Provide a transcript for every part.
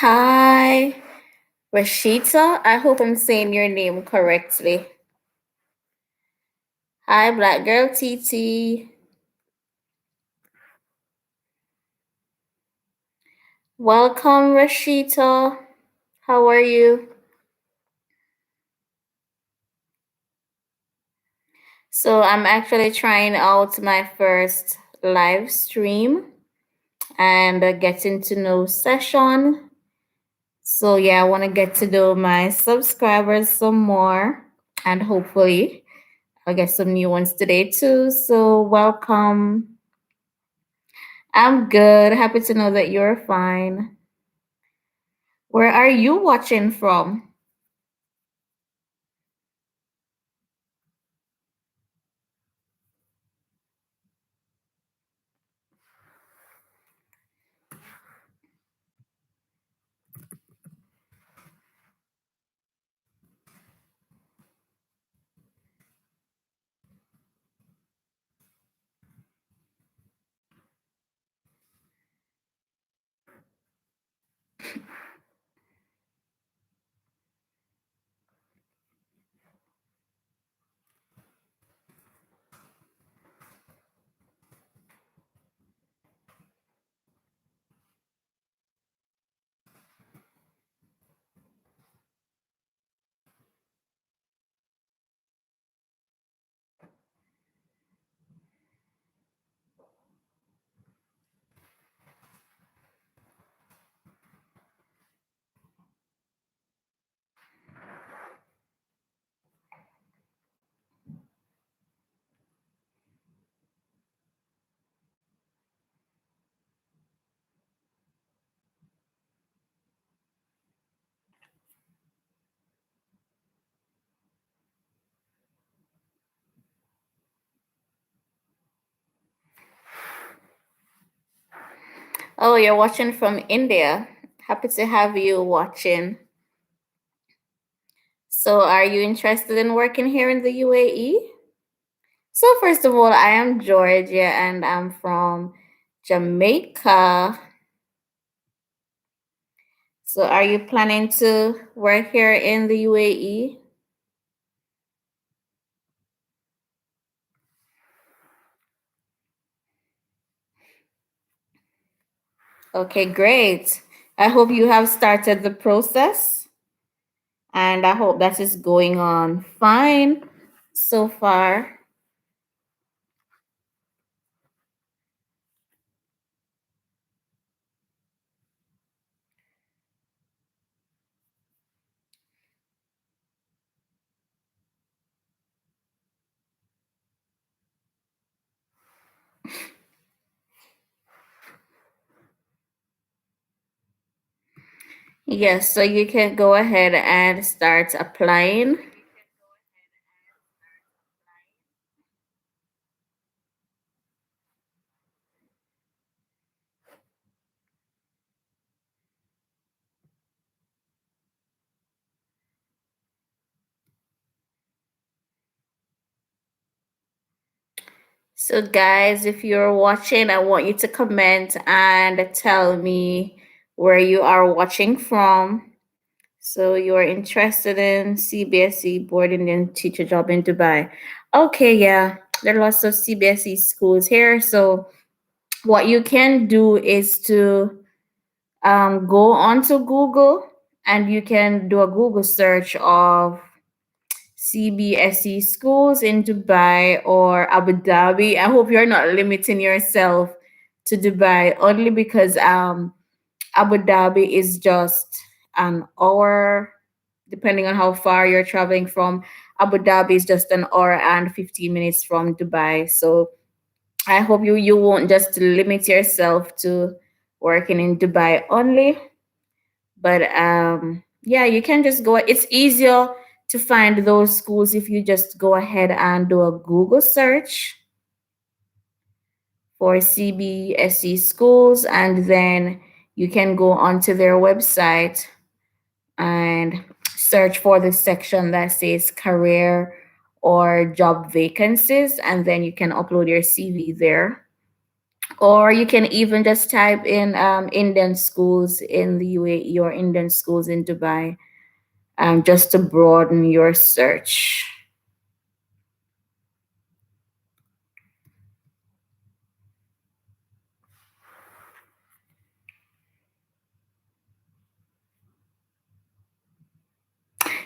Hi, Rashita. I hope I'm saying your name correctly. Hi, Black Girl TT. Welcome, Rashita. How are you? So, I'm actually trying out my first live stream and getting to know session. So, yeah, I want to get to know my subscribers some more and hopefully I'll get some new ones today too. So, welcome. I'm good. Happy to know that you're fine. Where are you watching from? Oh, you're watching from India. Happy to have you watching. So, are you interested in working here in the UAE? So, first of all, I am Georgia and I'm from Jamaica. So, are you planning to work here in the UAE? Okay, great. I hope you have started the process and I hope that is going on fine so far. Yes, so you can go ahead and start applying. So, guys, if you're watching, I want you to comment and tell me where you are watching from. So, you're interested in CBSE boarding and teacher job in Dubai. Okay, yeah, there are lots of CBSE schools here. So, what you can do is to go onto Google and you can do a Google search of CBSE schools in Dubai or Abu Dhabi. I hope you're not limiting yourself to Dubai only because Abu Dhabi is just an hour, depending on how far you're traveling from. Abu Dhabi is just an hour and 15 minutes from Dubai. So I hope you won't just limit yourself to working in Dubai only. But yeah, you can just go. It's easier to find those schools if you just go ahead and do a Google search for CBSE schools, and then you can go onto their website and search for the section that says career or job vacancies, and then you can upload your CV there. Or you can even just type in Indian schools in the UAE or Indian schools in Dubai, just to broaden your search.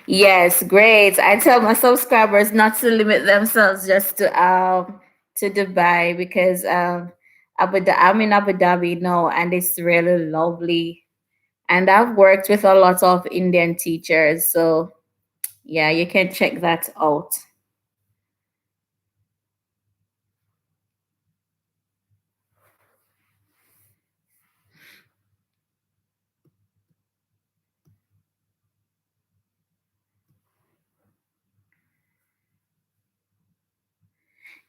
Yes, great. I tell my subscribers not to limit themselves just to Dubai because I'm in Abu Dhabi now and it's really lovely. And I've worked with a lot of Indian teachers, so yeah, you can check that out.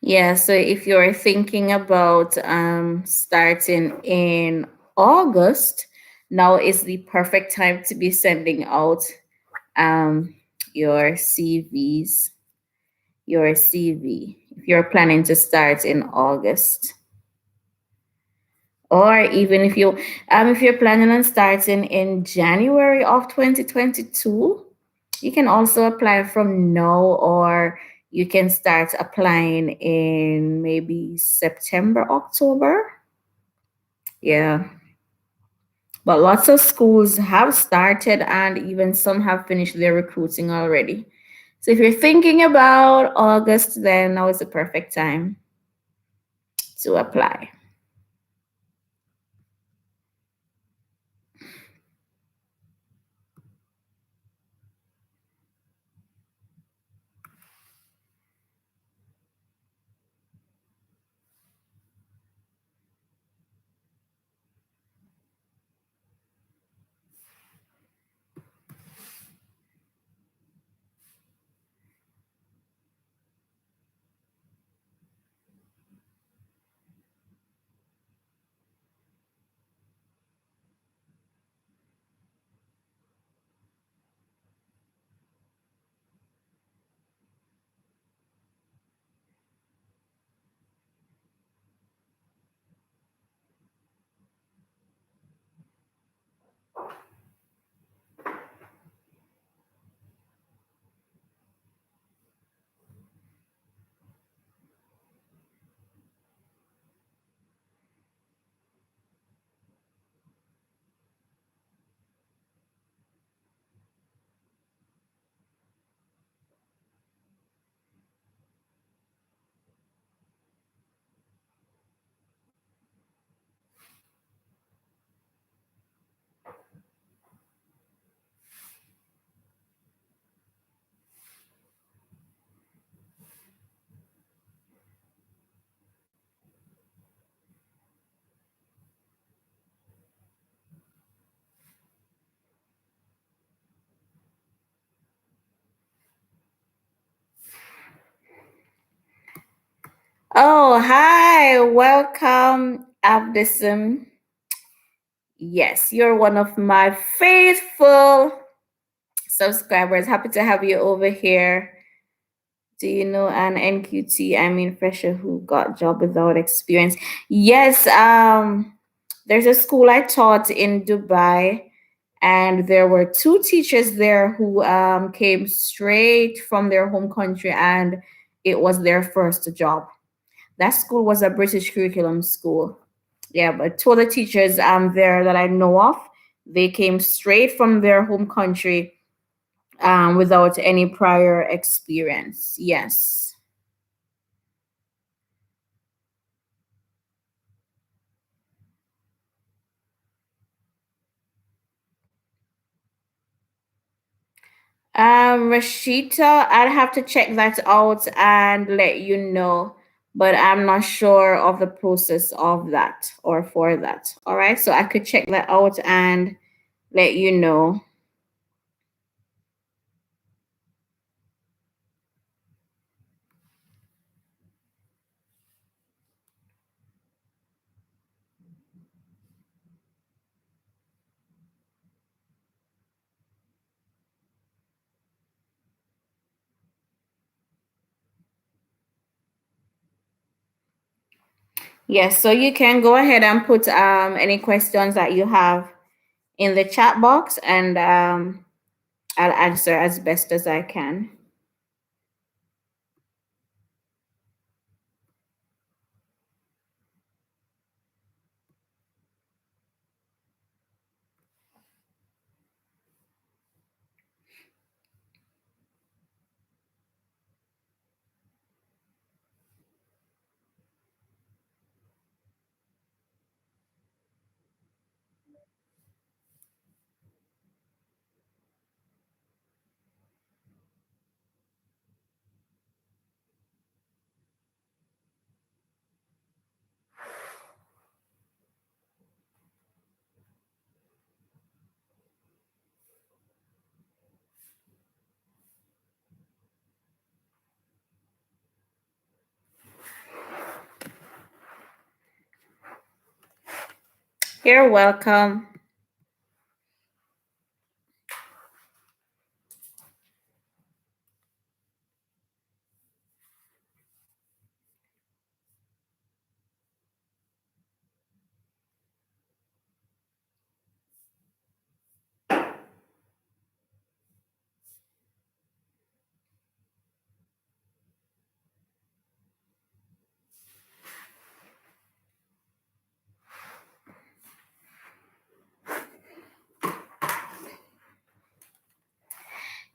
Yeah, so if you're thinking about starting in August, now is the perfect time to be sending out um, your your CV, if you're planning to start in August. Or even if you're planning on starting in January of 2022, you can also apply from now, or you can start applying in maybe September, October. Yeah. But lots of schools have started and even some have finished their recruiting already. So if you're thinking about August, then now is the perfect time to apply. Oh, hi. Welcome, Abdism. Yes, you're one of my faithful subscribers. Happy to have you over here. Do you know an NQT, I mean fresher who got job without experience? Yes, there's a school I taught in Dubai, and there were two teachers there who came straight from their home country, and it was their first job. That school was a British curriculum school. Yeah, but two other teachers there that I know of, they came straight from their home country without any prior experience. Yes. Rashita, I'd have to check that out and let you know, but I'm not sure of the process of that or for that. All right, so I could check that out and let you know. Yes, so you can go ahead and put any questions that you have in the chat box, and I'll answer as best as I can. You're welcome.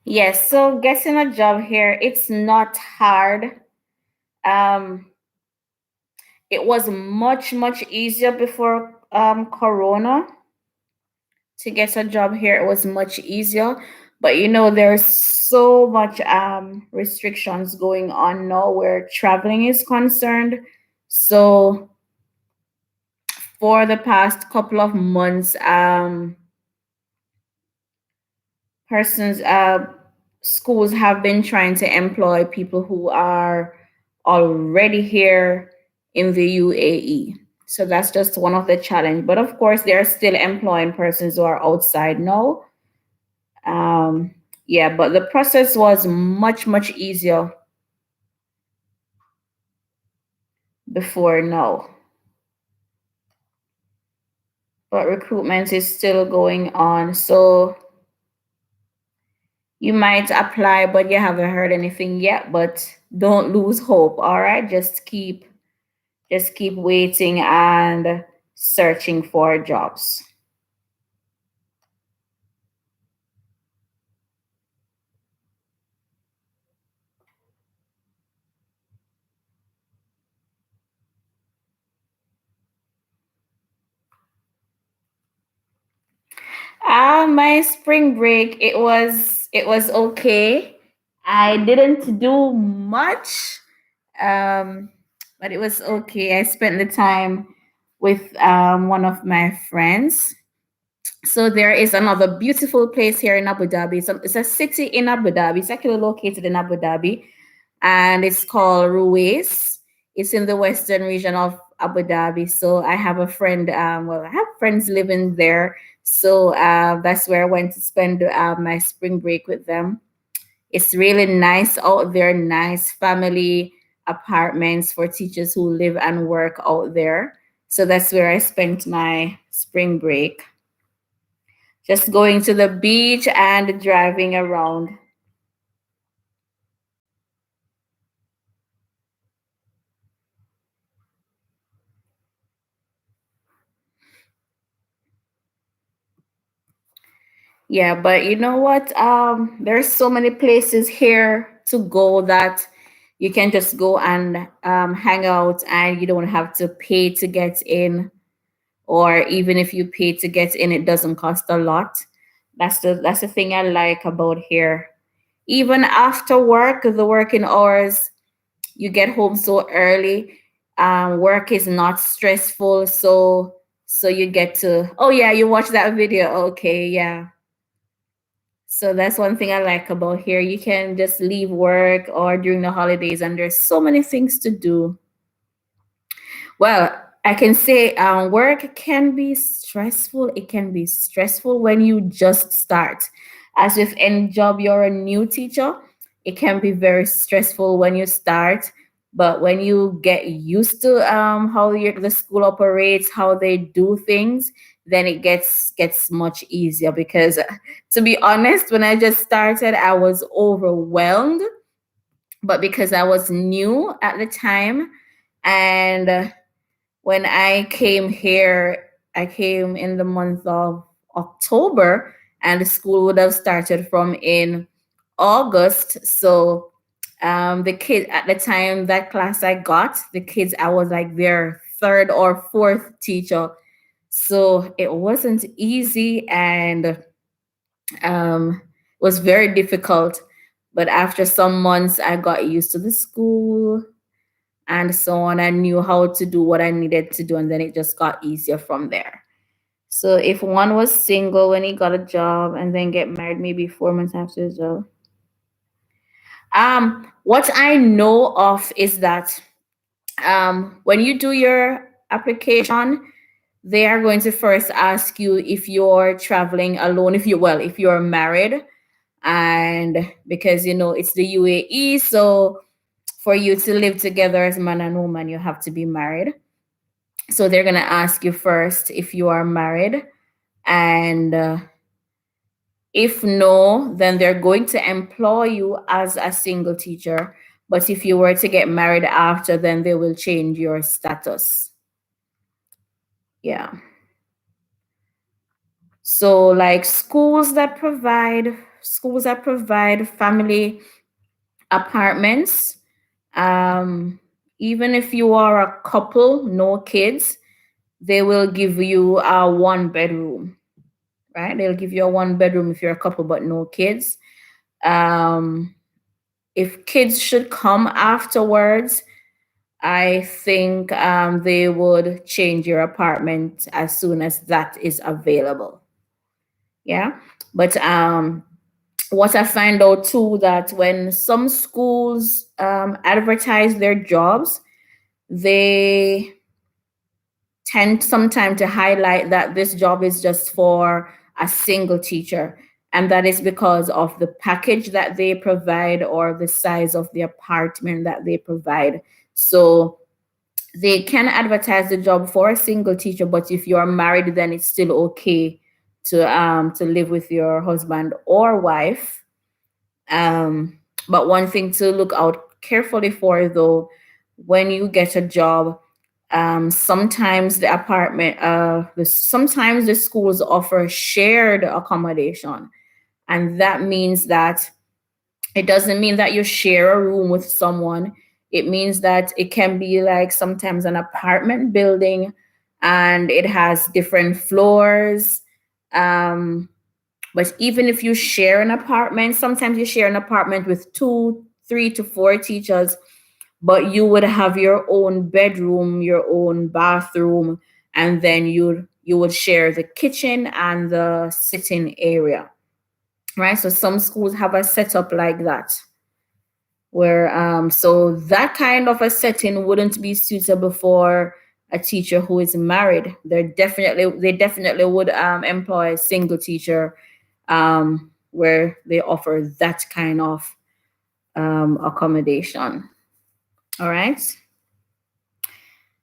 Yes, so getting a job here, it's not hard. Um, it was much easier before Corona to get a job here. It was much easier, but there's so much restrictions going on now where traveling is concerned. So for the past couple of months, persons schools have been trying to employ people who are already here in the UAE. So that's just one of the challenge. But of course, they're still employing persons who are outside now. Um, yeah, but the process was much easier before now. But recruitment is still going on. So you might apply, but you haven't heard anything yet. But don't lose hope. All right, just keep waiting and searching for jobs. My spring break, it was okay. I didn't do much, um, but it was okay. I spent the time with one of my friends. So there is another beautiful place here in Abu Dhabi. It's a city in Abu Dhabi. It's actually located in Abu Dhabi, and it's called Ruwais. It's in the western region of Abu Dhabi. So I have a friend. Well, I have friends living there. So that's where I went to spend my spring break with them. It's really nice out there. Nice family apartments for teachers who live and work out there. So that's where I spent my spring break. Just going to the beach and driving around. Yeah, but you know what? There's so many places here to go that you can just go and hang out, and you don't have to pay to get in, or even if you pay to get in, it doesn't cost a lot. That's the thing I like about here. Even after work, the working hours, you get home so early. Work is not stressful, so you get to. Oh yeah, you watch that video. Okay, yeah. So that's one thing I like about here. You can just leave work or during the holidays, and there's so many things to do. Well, I can say work can be stressful. It can be stressful when you just start. As with any job, you're a new teacher. It can be very stressful when you start. But when you get used to how the school operates, how they do things, then it gets much easier. Because to be honest, when I just started, I was overwhelmed. But because I was new at the time, and when I came here, I came in the month of October, and the school would have started from in August. So the kid at the time, that class I got, the kids, I was like their third or fourth teacher. So it wasn't easy, and was very difficult. But after some months, I got used to the school and so on. I knew how to do what I needed to do, and then it just got easier from there. So if one was single when he got a job and then get married maybe 4 months after the job. What I know of is that when you do your application, they are going to first ask you if you're traveling alone, if you're married, and because it's the UAE, so for you to live together as man and woman, you have to be married. So they're going to ask you first if you are married, and if no, then they're going to employ you as a single teacher. But if you were to get married after, then they will change your status. Yeah. So like schools that provide family apartments, um, even if you are a couple, no kids, they will give you a 1 bedroom, right? They'll give you a 1 bedroom if you're a couple but no kids. Um, if kids should come afterwards, I think they would change your apartment as soon as that is available. Yeah. But what I find out too, that when some schools advertise their jobs, they tend sometimes to highlight that this job is just for a single teacher. And that is because of the package that they provide or the size of the apartment that they provide. So they can advertise the job for a single teacher, but if you're married, then it's still okay to live with your husband or wife. Um, but one thing to look out carefully for, though, when you get a job, sometimes the schools offer shared accommodation, and that means that it doesn't mean that you share a room with someone. It means that it can be like sometimes an apartment building, and it has different floors. Um, but even if you share an apartment, sometimes you share an apartment with two, 3 to 4 teachers, but you would have your own bedroom, your own bathroom, and then you would share the kitchen and the sitting area, right? So some schools have a setup like that, where so that kind of a setting wouldn't be suitable for a teacher who is married. They definitely would employ a single teacher, where they offer that kind of accommodation. All right.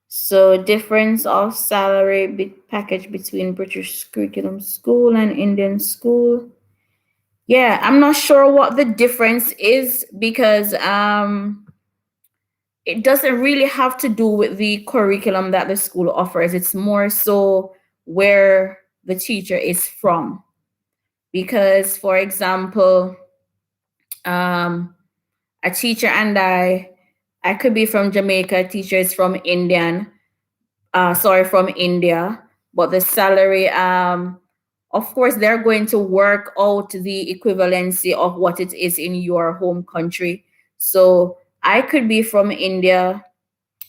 So difference of salary package between British curriculum school and Indian school. Yeah, I'm not sure what the difference is, because it doesn't really have to do with the curriculum that the school offers. It's more so where the teacher is from. Because, for example, um, a teacher and I could be from Jamaica, a teacher is from from India, but the salary, of course, they're going to work out the equivalency of what it is in your home country. So I could be from India,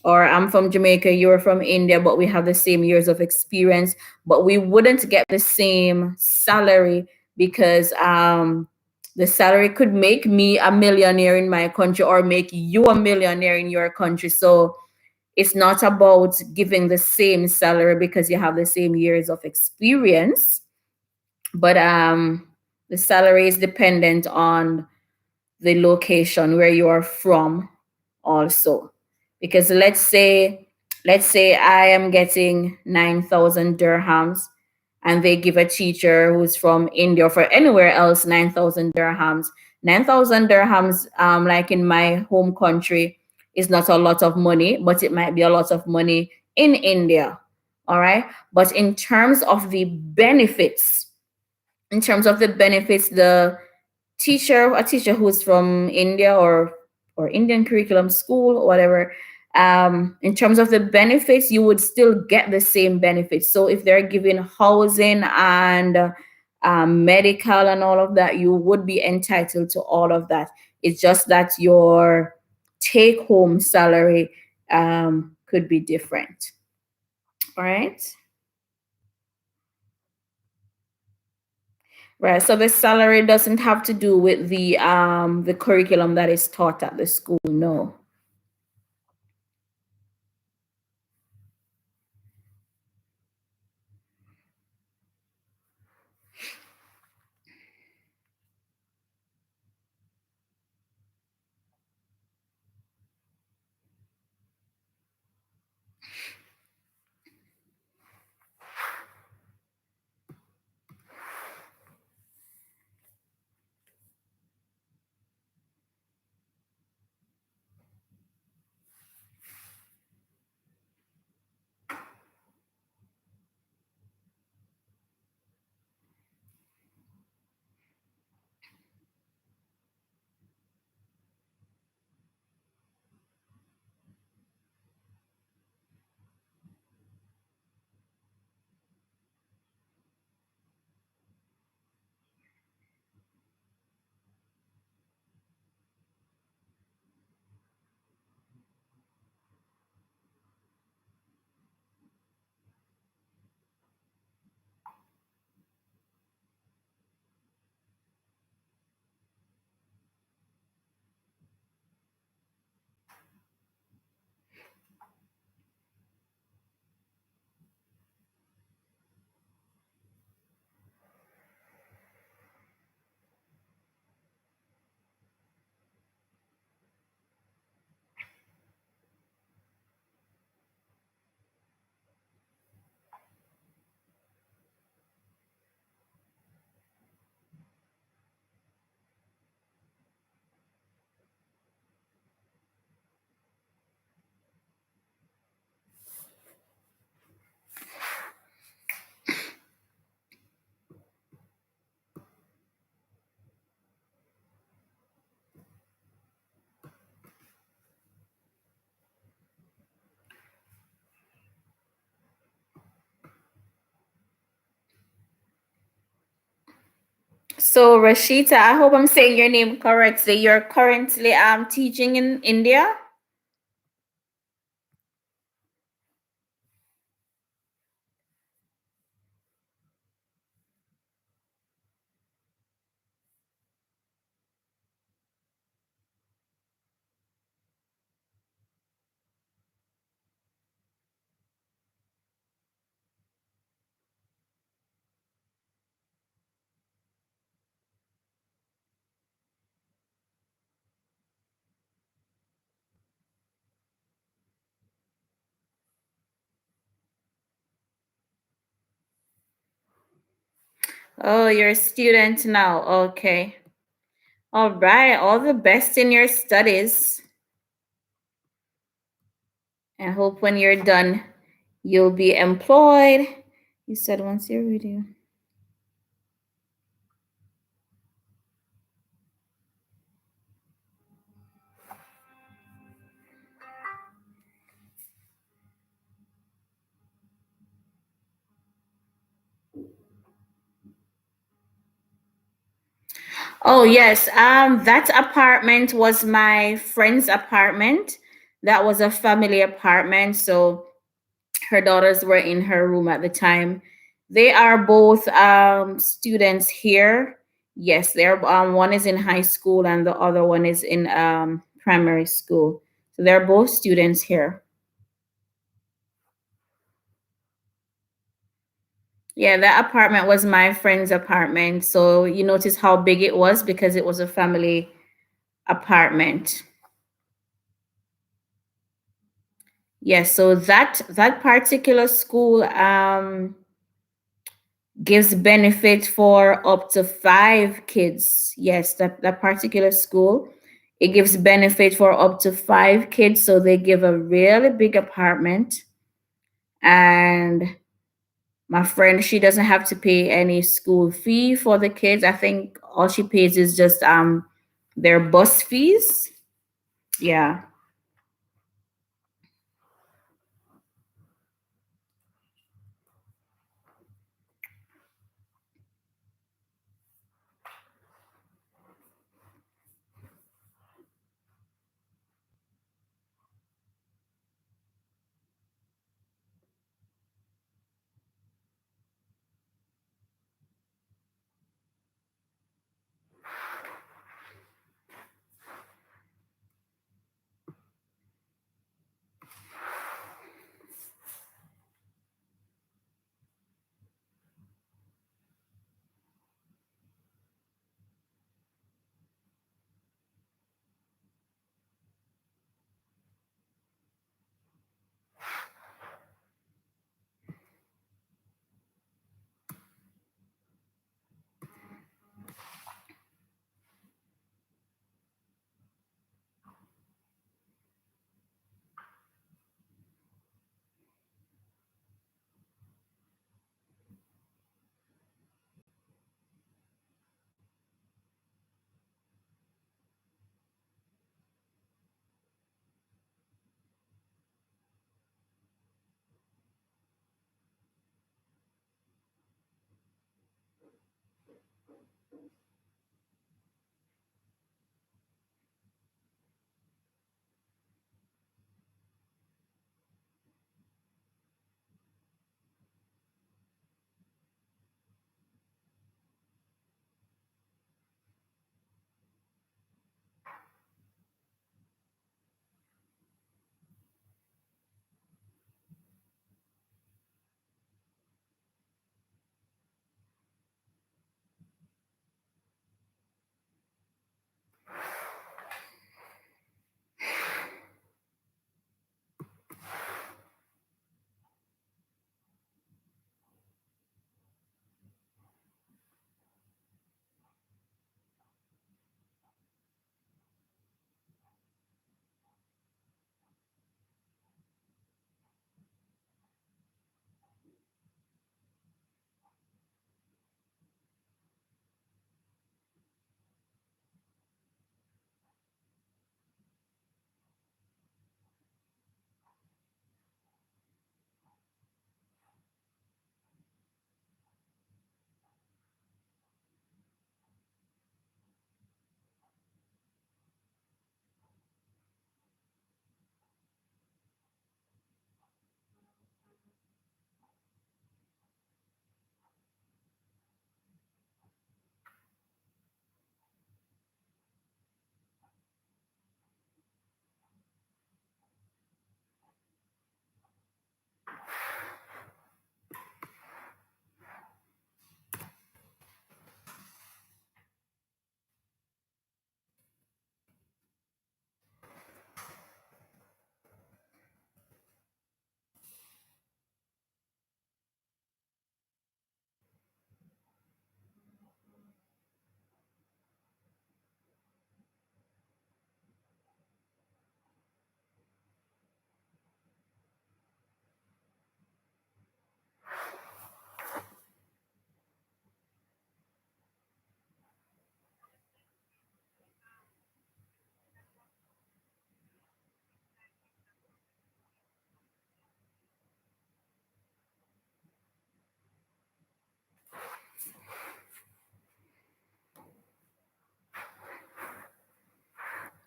or I'm from Jamaica, you're from India, but we have the same years of experience, but we wouldn't get the same salary, because the salary could make me a millionaire in my country or make you a millionaire in your country. So it's not about giving the same salary because you have the same years of experience, but the salary is dependent on the location where you are from also. Because let's say I am getting 9,000 dirhams, and they give a teacher who's from India or for anywhere else 9,000 dirhams. 9,000 dirhams, like in my home country, is not a lot of money, but it might be a lot of money in India. All right. But in terms of the benefits, a teacher who's from India or Indian curriculum school or whatever, in terms of the benefits, you would still get the same benefits. So if they're giving housing and medical and all of that, you would be entitled to all of that. It's just that your take home salary could be different. All right. Right. So the salary doesn't have to do with the curriculum that is taught at the school. No. So Rashita, I hope I'm saying your name correctly. You're currently teaching in India. Oh, you're a student now. Okay. All right. All the best in your studies. I hope when you're done, you'll be employed. You said once your video. Oh yes, that apartment was my friend's apartment. That was a family apartment, so her daughters were in her room at the time. They are both students here. Yes, they're one is in high school and the other one is in primary school. So they're both students here. Yeah, that apartment was my friend's apartment. So you notice how big it was because it was a family apartment. Yes, so that particular school gives benefit for up to 5 kids. Yes, that particular school, it gives benefit for up to 5 kids. So they give a really big apartment, and my friend, she doesn't have to pay any school fee for the kids. I think all she pays is just their bus fees. Yeah.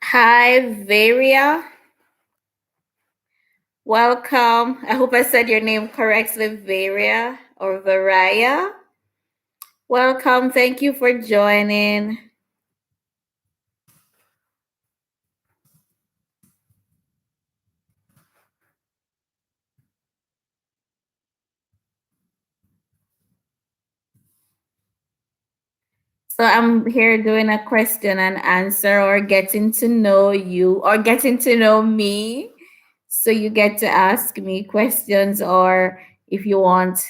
Hi, Varia. Welcome. I hope I said your name correctly, Varia or Varaya. Welcome. Thank you for joining. So I'm here doing a question and answer, or getting to know you, or getting to know me. So you get to ask me questions, or if you want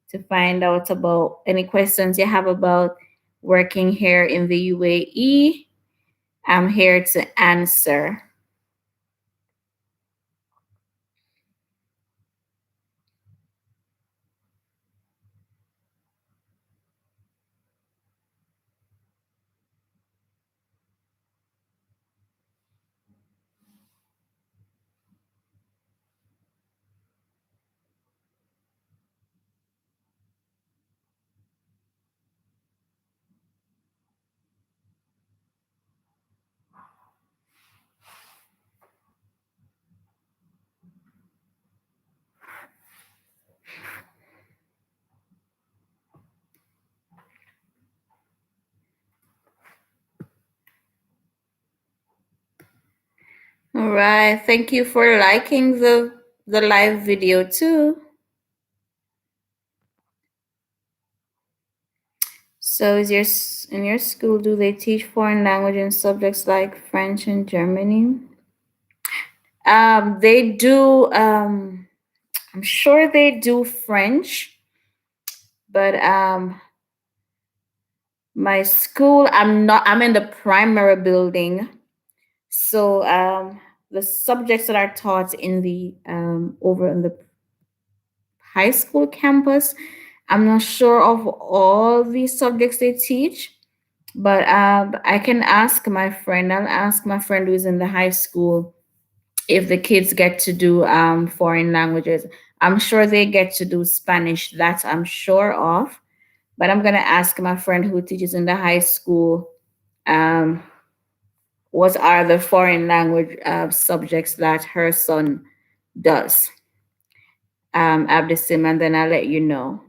to find out about any questions you have about working here in the UAE, I'm here to answer. All right. Thank you for liking the live video too. So in your school, do they teach foreign language and subjects like French and Germany? They do. I'm sure they do French, but my school, I'm not. I'm in the primary building, so the subjects that are taught in the over in the high school campus, I'm not sure of all the subjects they teach. But I can ask my friend. I'll ask my friend who's in the high school if the kids get to do foreign languages. I'm sure they get to do Spanish. That I'm sure of. But I'm gonna ask my friend who teaches in the high school um, what are the foreign language subjects that her son does. Abdisim, and then I'll let you know.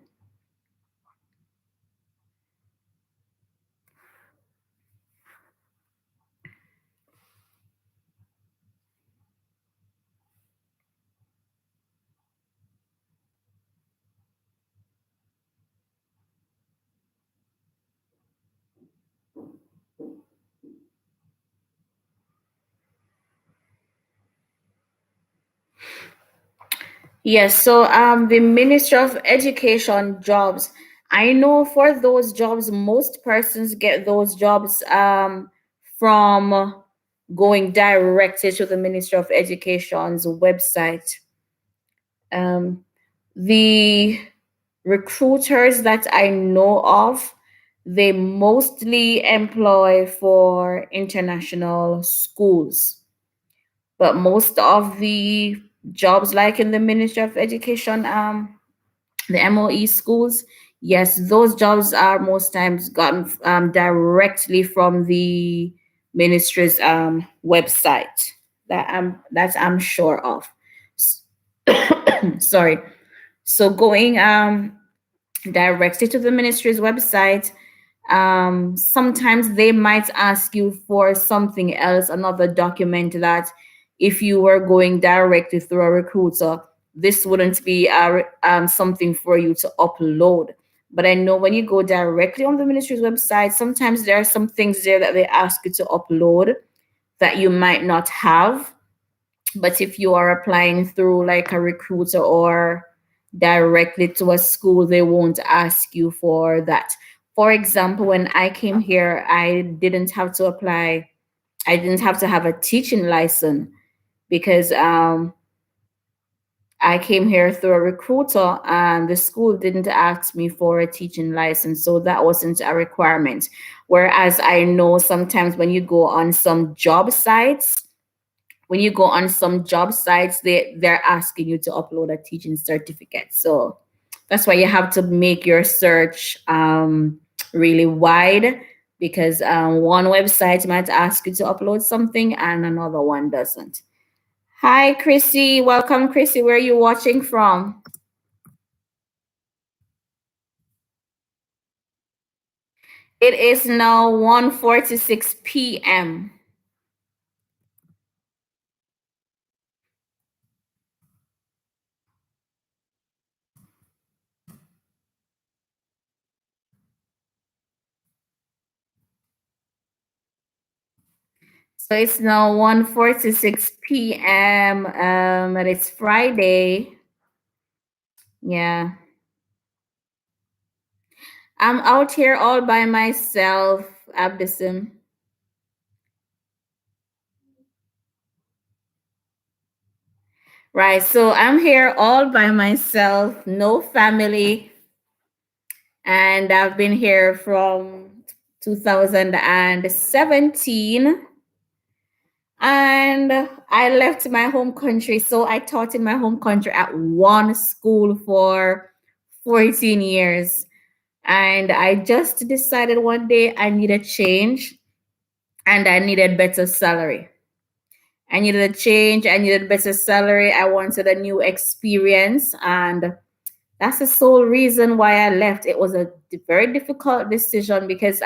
Yes, so the Ministry of Education jobs. I know for those jobs, most persons get those jobs from going directly to the Ministry of Education's website. Um, the recruiters that I know of, they mostly employ for international schools, but most of the jobs like in the Ministry of Education, the MOE schools, yes, those jobs are most times gotten directly from the ministry's website. That's I'm sure of. Sorry. So going directly to the ministry's website, sometimes they might ask you for something else, another document that if you were going directly through a recruiter, this wouldn't be something for you to upload. But I know when you go directly on the ministry's website, sometimes there are some things there that they ask you to upload that you might not have. But if you are applying through like a recruiter or directly to a school, they won't ask you for that. For example, when I came here, I didn't have to apply, I didn't have to have a teaching license because I came here through a recruiter and the school didn't ask me for a teaching license. So that wasn't a requirement. Whereas I know sometimes when you go on some job sites, they're asking you to upload a teaching certificate. So that's why you have to make your search really wide, because one website might ask you to upload something and another one doesn't. Hi, Chrissy. Welcome, Chrissy. Where are you watching from? It is now 1:46 p.m. So it's now 1:46 p.m. And it's Friday. Yeah. I'm out here all by myself, Abdisim. Right. So I'm here all by myself, no family, and I've been here from 2017. And I left my home country. So I taught in my home country at one school for 14 years. And I just decided one day I needed change and I needed better salary. I needed a change, I needed better salary, I wanted a new experience. And that's the sole reason why I left. It was a very difficult decision because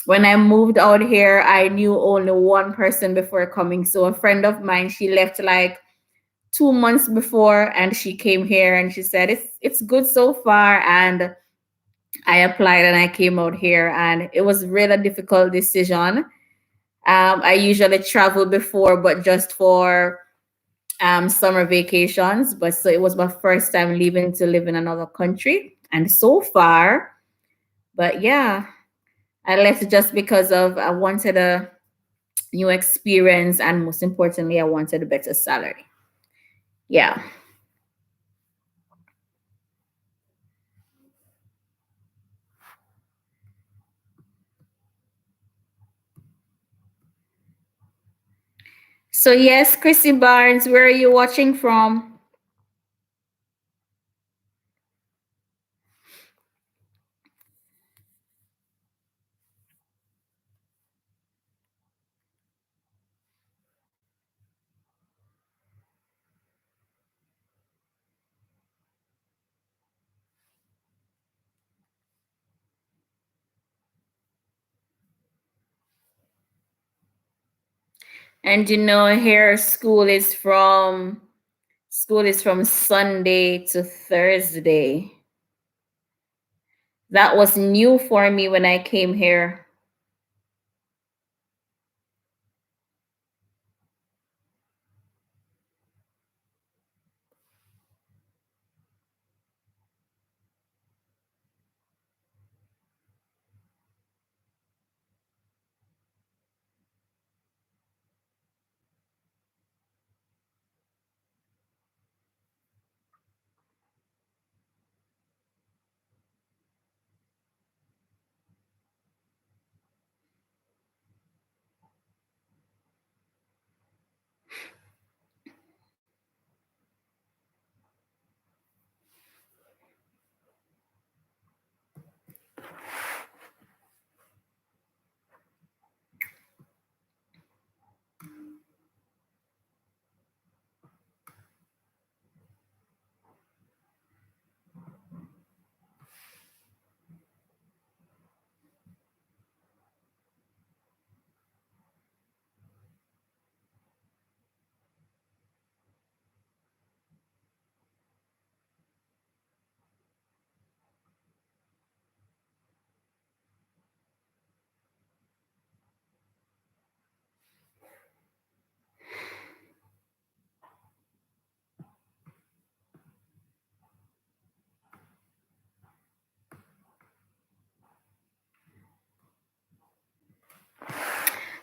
when I moved out here, I knew only one person before coming. So a friend of mine, she left like 2 months before and she came here and she said it's good so far. And I applied and I came out here and it was really a difficult decision. I usually travel before, but just for summer vacations. But so it was my first time leaving to live in another country. And so far, but yeah, I left just because of I wanted a new experience and most importantly, I wanted a better salary. Yeah. So yes, Chrissy Barnes, where are you watching from? And you know, here school is from Sunday to Thursday. That was new for me when I came here.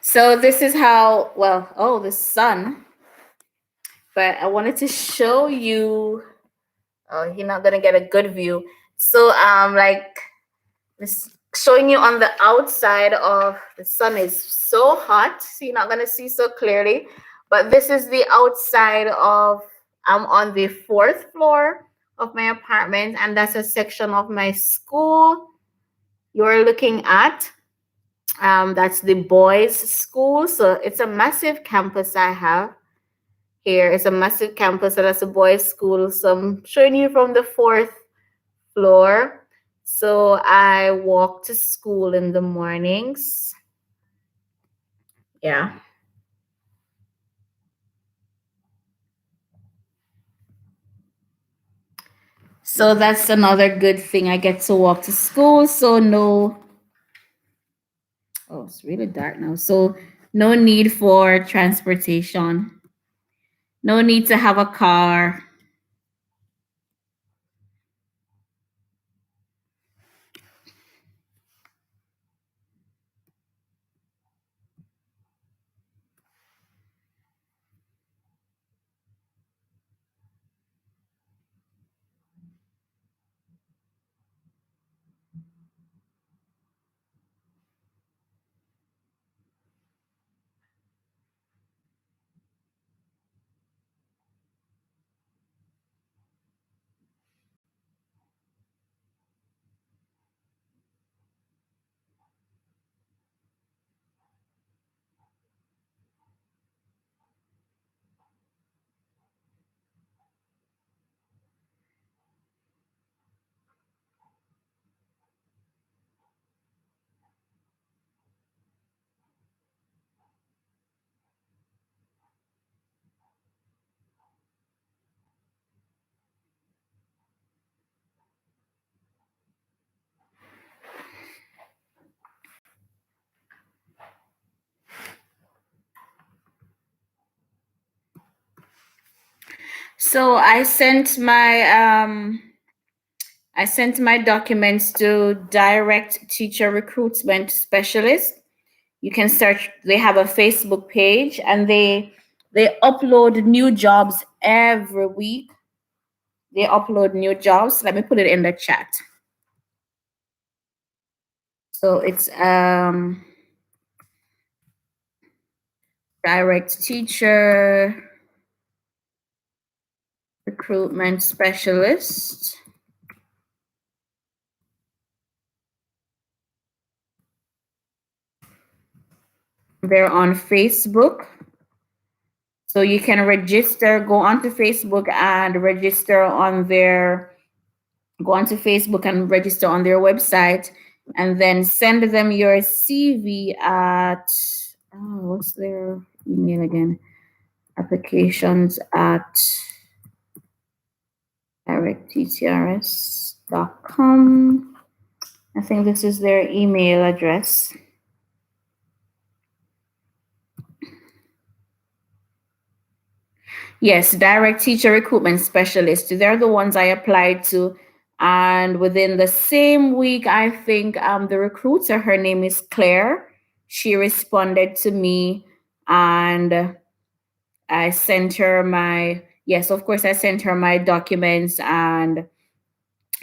So this is how well, oh, the sun. But I wanted to show you. Oh, you're not gonna get a good view. So like this showing you on the outside of the sun is so hot, so you're not gonna see so clearly. But this is the outside of I'm on the fourth floor of my apartment, and that's a section of my school you're looking at. That's the boys' school. So it's a massive campus I have here. It's a massive campus, and that's a boys' school. So I'm showing you from the fourth floor. So I walk to school in the mornings. Yeah. So that's another good thing. I get to walk to school. So no, Oh, it's really dark now. So no need for transportation. No need to have a car. So I sent my documents to Direct Teacher Recruitment Specialist. You can search. They have a Facebook page, and they upload new jobs every week. They upload new jobs. Let me put it in the chat. So it's Direct Teacher Recruitment Specialist. They're on Facebook. So you can register, go onto Facebook and register on their, go onto Facebook and register on their website, and then send them your CV at, oh, what's their email again? Applications at directtrs.com. I think this is their email address. Yes, direct teacher recruitment specialist. They're the ones I applied to. And within the same week, I think the recruiter, her name is Claire, she responded to me, and I sent her my, yes, of course, I sent her my documents, and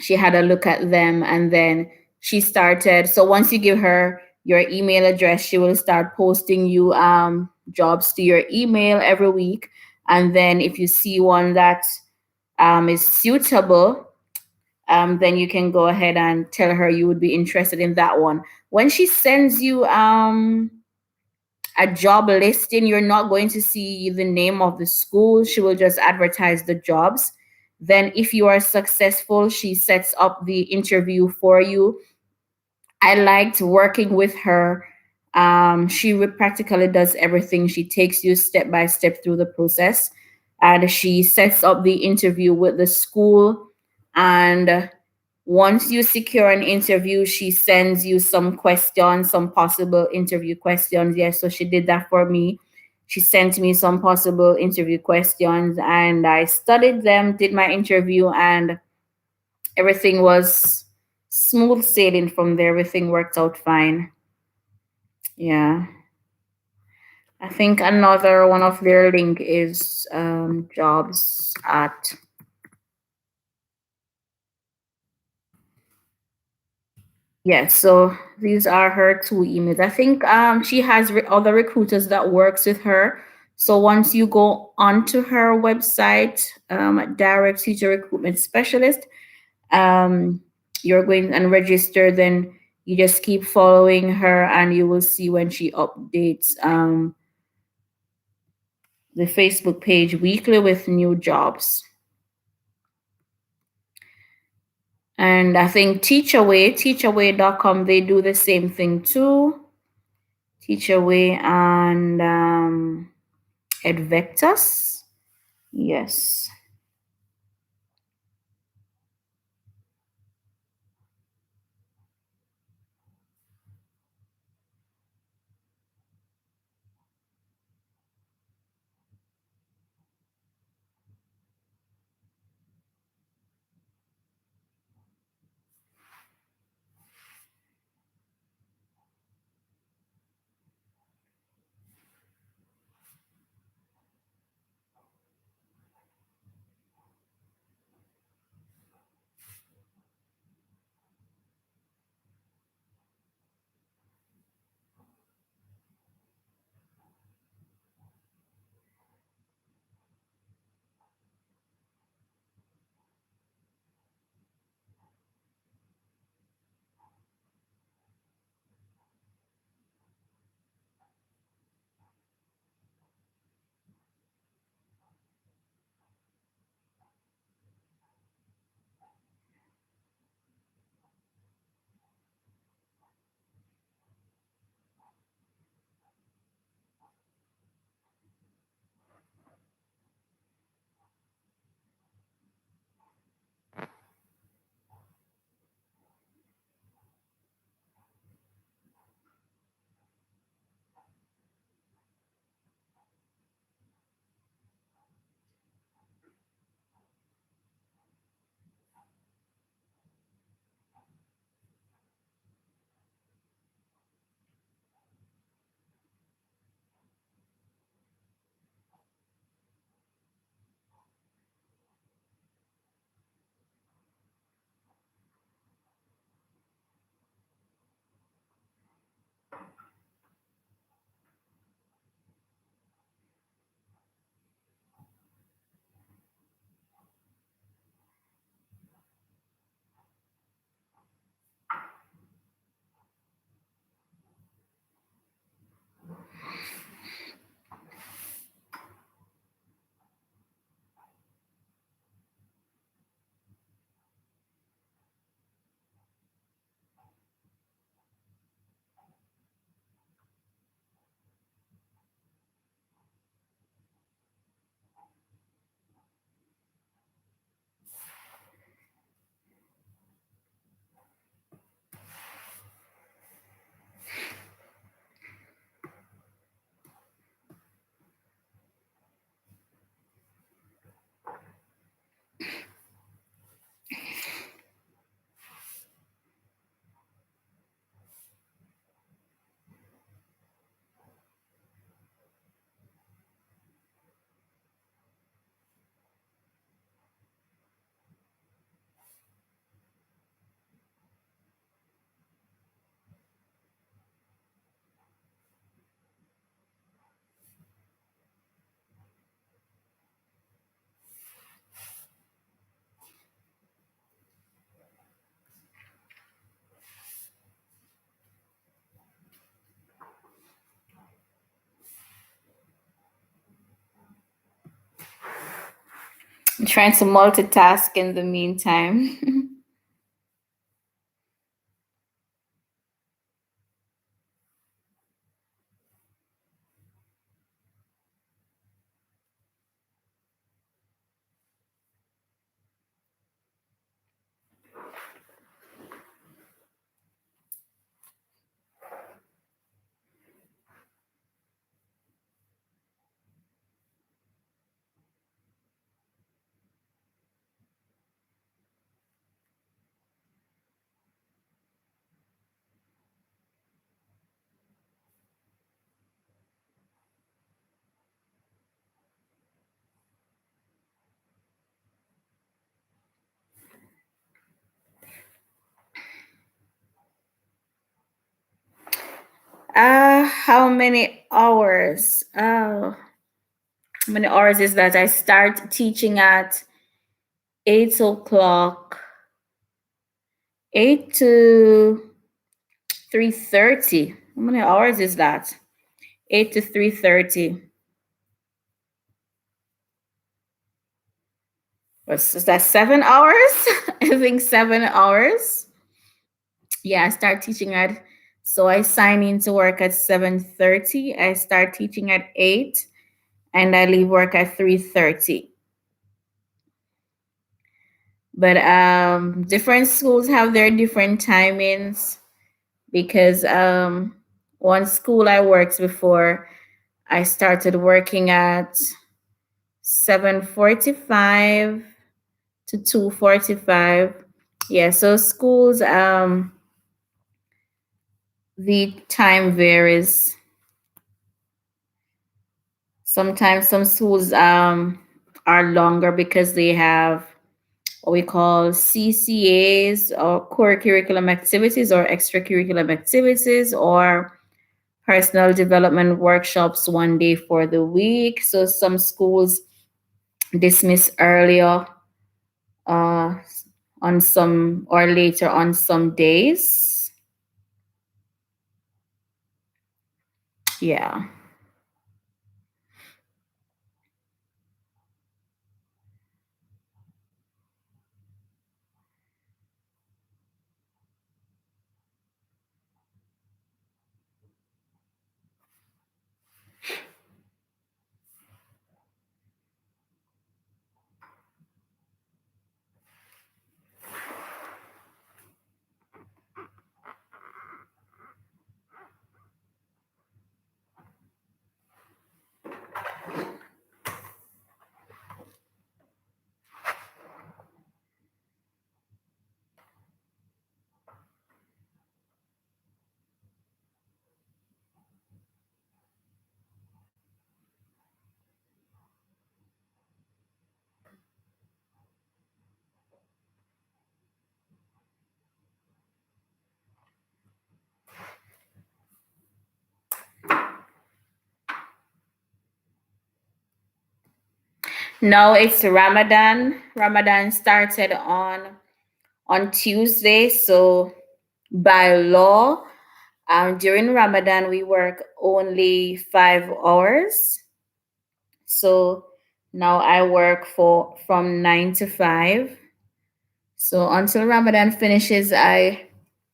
she had a look at them, and then she started. So once you give her your email address, she will start posting you jobs to your email every week. And then if you see one that is suitable, then you can go ahead and tell her you would be interested in that one. When she sends you a job listing, you're not going to see the name of the school. She will just advertise the jobs. Then, if you are successful, she sets up the interview for you. I liked working with her. She practically does everything. She takes you step by step through the process, and she sets up the interview with the school. And once you secure an interview, she sends you some questions, some possible interview questions. Yes, so she did that for me. She sent me some possible interview questions, and I studied them, did my interview, and everything was smooth sailing from there. Everything worked out fine. Yeah. I think another one of their link is jobs at, yes, so these are her two emails. I think she has other recruiters that works with her. So once you go onto her website, Direct Teacher Recruitment Specialist, um, you're going and register, then you just keep following her, and you will see when she updates the Facebook page weekly with new jobs. And I think teachaway.com, they do the same thing too. Teachaway and Advectus. Yes. I'm trying to multitask in the meantime. How many hours? How many hours is that? I start teaching at 8 o'clock, 8 to 3:30. How many hours is that? 8 to 3:30. Is that 7 hours? I think 7 hours. Yeah, I start teaching at, so I sign in to work at 7:30. I start teaching at 8 and I leave work at 3:30. But different schools have their different timings because one school I worked before, I started working at 7:45 to 2:45. Yeah, so schools the time varies. Sometimes some schools are longer because they have what we call CCAs or core curriculum activities or extracurriculum activities or personal development workshops one day for the week. So some schools dismiss earlier uh, on some or later on some days. Yeah. No, it's Ramadan. Ramadan started on Tuesday, so by law, during Ramadan we work only 5 hours. So now I work for from 9 to 5. So until Ramadan finishes, I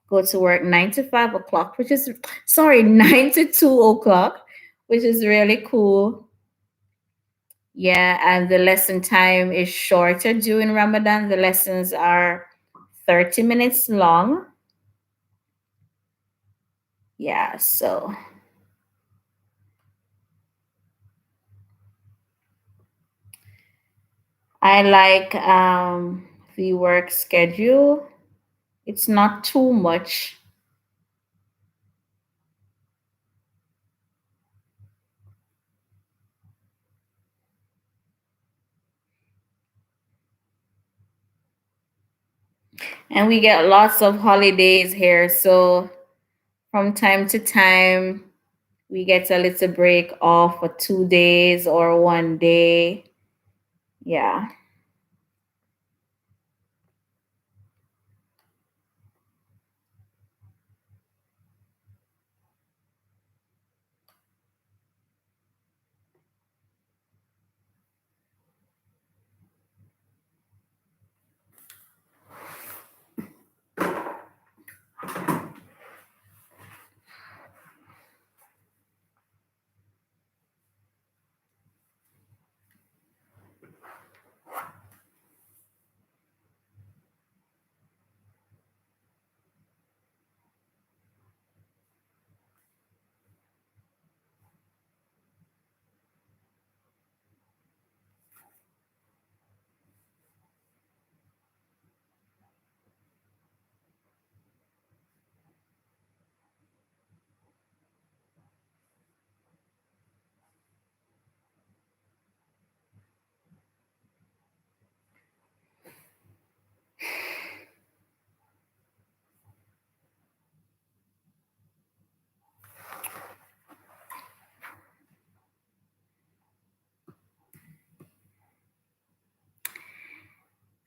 go to work 9 to 5 o'clock, which is sorry, 9 to 2 o'clock, which is really cool. Yeah, and the lesson time is shorter during Ramadan. The lessons are 30 minutes long. Yeah, so I like the work schedule. It's not too much. And we get lots of holidays here. So from time to time, we get a little break off for 2 days or one day. Yeah.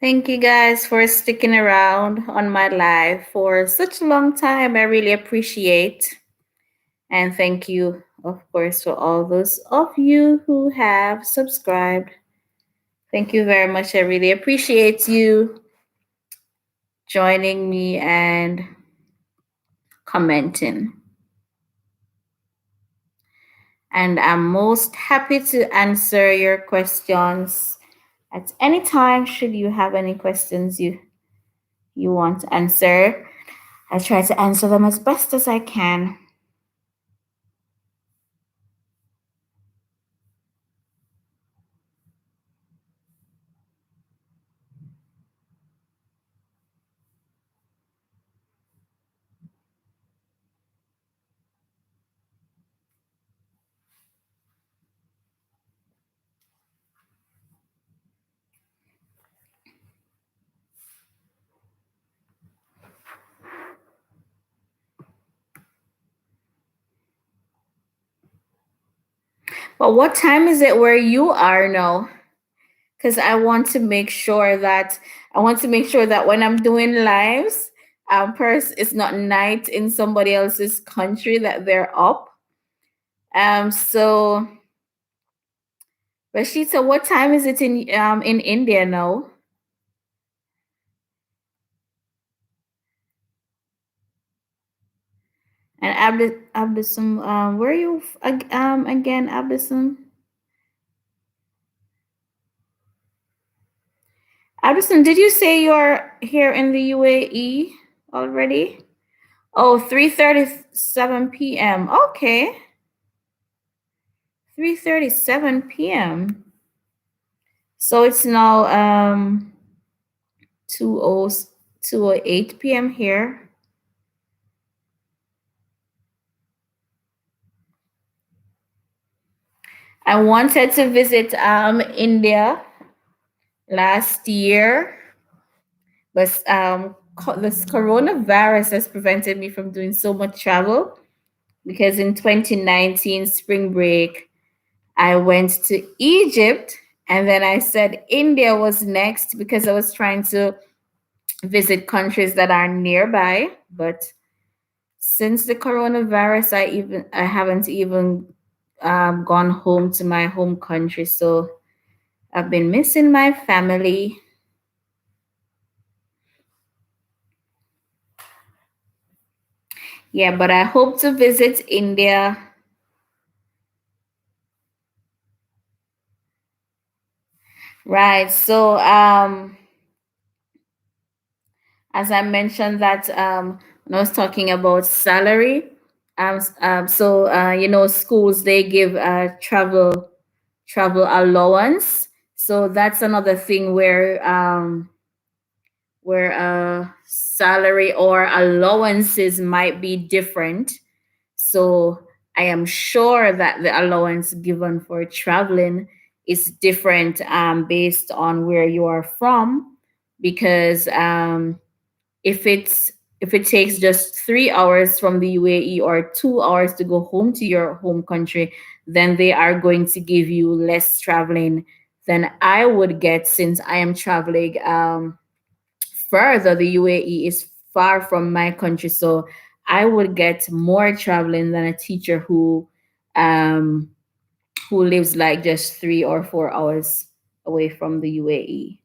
Thank you guys for sticking around on my live for such a long time. I really appreciate. And thank you, of course, for all those of you who have subscribed. Thank you very much. I really appreciate you joining me and commenting. And I'm most happy to answer your questions at any time should you have any questions you want to answer. I try to answer them as best as I can. But what time is it where you are now? Because I want to make sure that when I'm doing lives, it's not night in somebody else's country that they're up. So Rashida, what time is it in India now? And Abdusum, where are you again, Abdusum? Abdusum, did you say you're here in the UAE already? Oh, 3:37 p.m. Okay. 3:37 p.m. So it's now 20 2:08 p.m. here. I wanted to visit India last year, but this coronavirus has prevented me from doing so much travel because in 2019 spring break I went to Egypt, and then I said India was next because I was trying to visit countries that are nearby. But since the coronavirus, I haven't even gone home to my home country. So I've been missing my family. Yeah, but I hope to visit India. Right. So as I mentioned that when I was talking about salary, schools they give travel allowance. So that's another thing where salary or allowances might be different. So I am sure that the allowance given for traveling is different based on where you are from, because if it takes just 3 hours from the UAE or 2 hours to go home to your home country, then they are going to give you less traveling than I would get, since I am traveling further. The UAE is far from my country, so I would get more traveling than a teacher um, who lives like just 3 or 4 hours away from the UAE.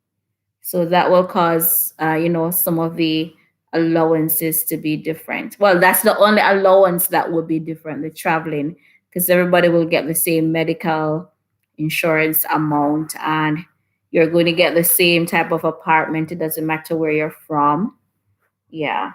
So that will cause, some of the allowances to be different. Well, that's the only allowance that would be different, the traveling, because everybody will get the same medical insurance amount, and you're going to get the same type of apartment. It doesn't matter where you're from. Yeah.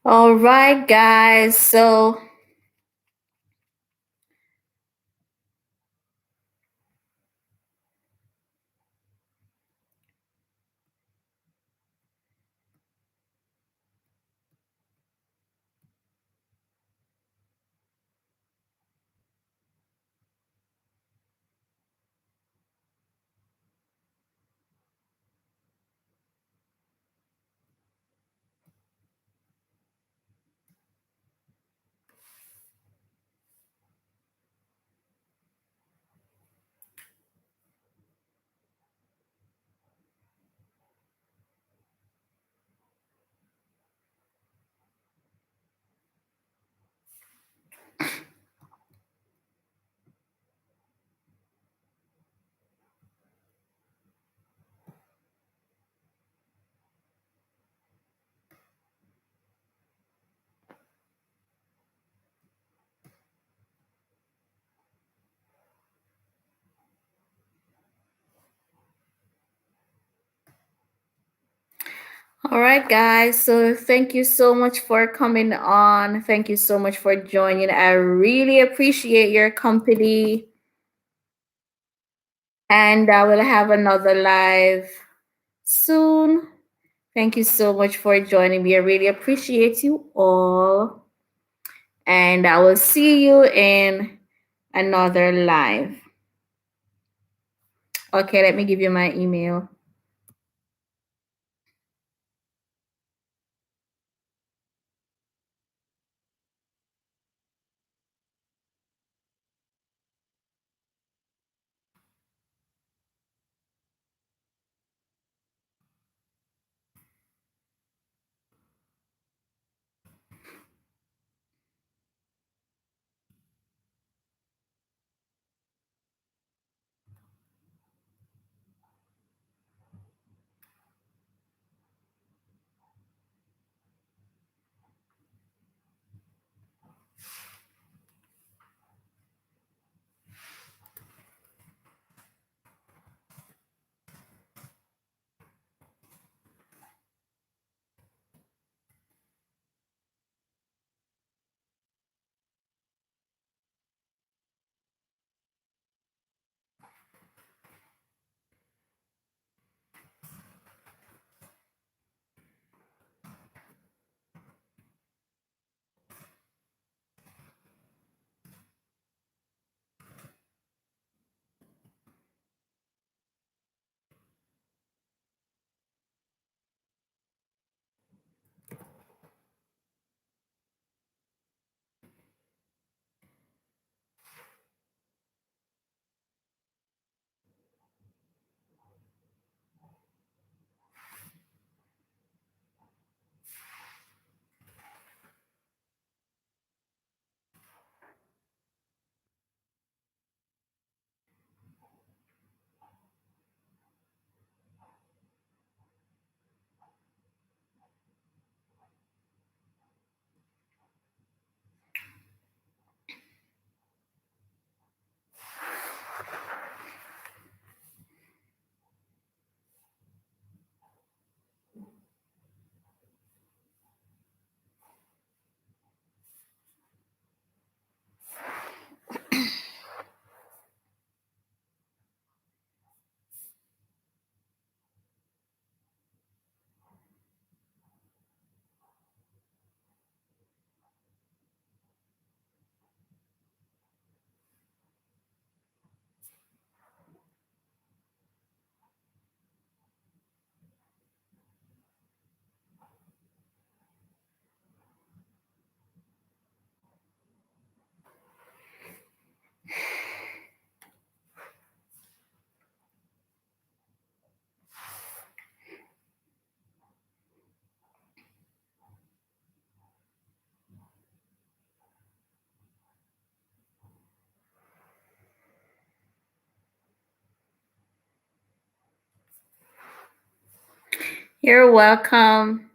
All right, guys. All right, guys. So thank you so much for coming on. Thank you so much for joining. I really appreciate your company. And I will have another live soon. Thank you so much for joining me. I really appreciate you all. And I will see you in another live. Okay, let me give you my email. You're welcome.